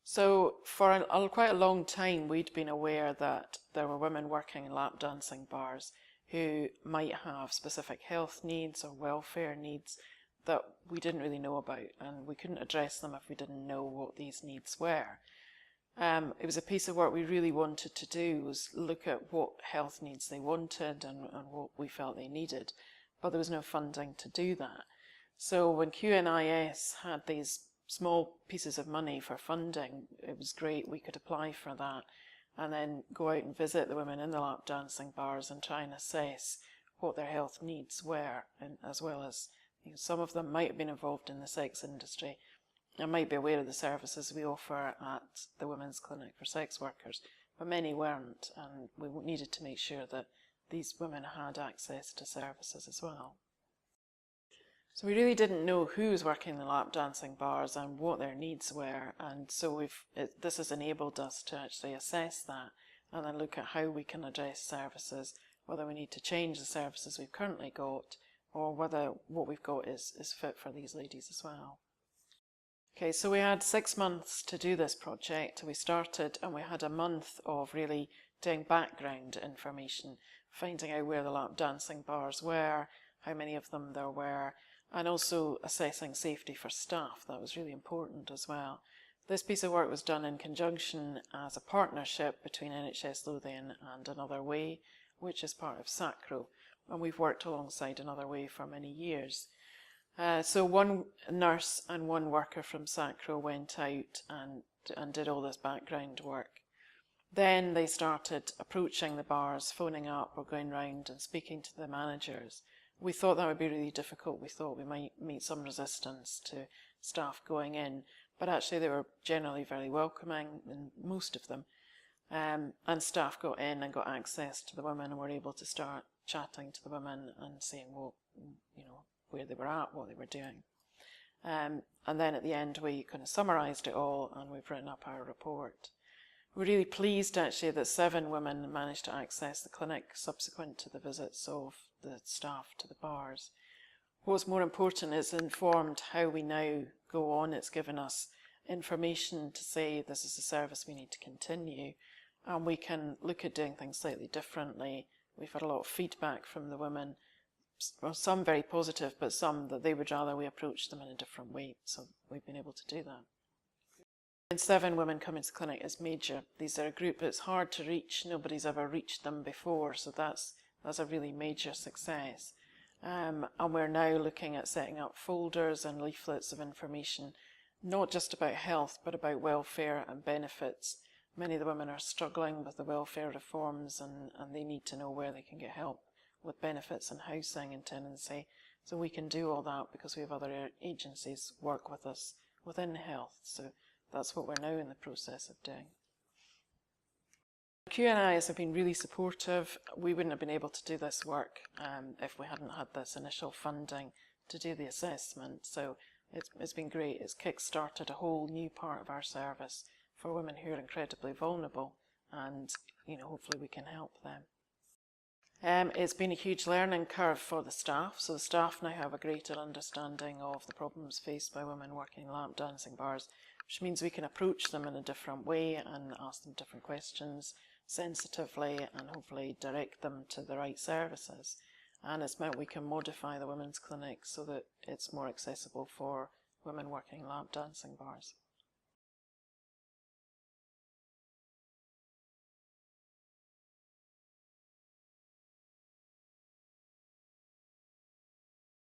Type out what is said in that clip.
So for quite a long time, we'd been aware that there were women working in lap dancing bars who might have specific health needs or welfare needs that we didn't really know about, and we couldn't address them if we didn't know what these needs were. It was a piece of work we really wanted to do, was look at what health needs they wanted and what we felt they needed, but there was no funding to do that. So when QNIS had these small pieces of money for funding, it was great. We could apply for that and then go out and visit the women in the lap dancing bars and try and assess what their health needs were, and as well as, you know, some of them might have been involved in the sex industry and might be aware of the services we offer at the Women's Clinic for Sex Workers, but many weren't, and we needed to make sure that these women had access to services as well. So we really didn't know who was working in the lap dancing bars and what their needs were, and so this has enabled us to actually assess that and then look at how we can address services, whether we need to change the services we've currently got or whether what we've got is fit for these ladies as well. Okay, so we had 6 months to do this project. We started and we had a month of really doing background information, finding out where the lap dancing bars were, how many of them there were, and also assessing safety for staff. That was really important as well. This piece of work was done in conjunction as a partnership between NHS Lothian and Another Way, which is part of SACRO, and we've worked alongside Another Way for many years. So one nurse and one worker from SACRO went out and did all this background work. Then they started approaching the bars, phoning up or going round and speaking to the managers. We thought that would be really difficult. We thought we might meet some resistance to staff going in, but actually they were generally very welcoming, in most of them. And staff got in and got access to the women and were able to start chatting to the women and seeing what, you know, where they were at, what they were doing. And then at the end we kind of summarised it all and we've written up our report. We're really pleased actually that 7 women managed to access the clinic subsequent to the visits of the staff to the bars. What's more important is informed how we now go on. It's given us information to say this is a service we need to continue, and we can look at doing things slightly differently. We've had a lot of feedback from the women, well, some very positive, but some that they would rather we approach them in a different way, so we've been able to do that. And 7 women coming to the clinic is major. These are a group that's hard to reach. Nobody's ever reached them before, so that's a really major success. And we're now looking at setting up folders and leaflets of information, not just about health, but about welfare and benefits. Many of the women are struggling with the welfare reforms and they need to know where they can get help with benefits and housing and tenancy. So we can do all that because we have other agencies work with us within health. So that's what we're now in the process of doing. QNIS have been really supportive. We wouldn't have been able to do this work if we hadn't had this initial funding to do the assessment. So it's been great. It's kick-started a whole new part of our service for women who are incredibly vulnerable, and hopefully we can help them. It's been a huge learning curve for the staff, so the staff now have a greater understanding of the problems faced by women working in lap dancing bars, which means we can approach them in a different way and ask them different questions sensitively and hopefully direct them to the right services. And it's meant we can modify the women's clinic so that it's more accessible for women working in lap dancing bars.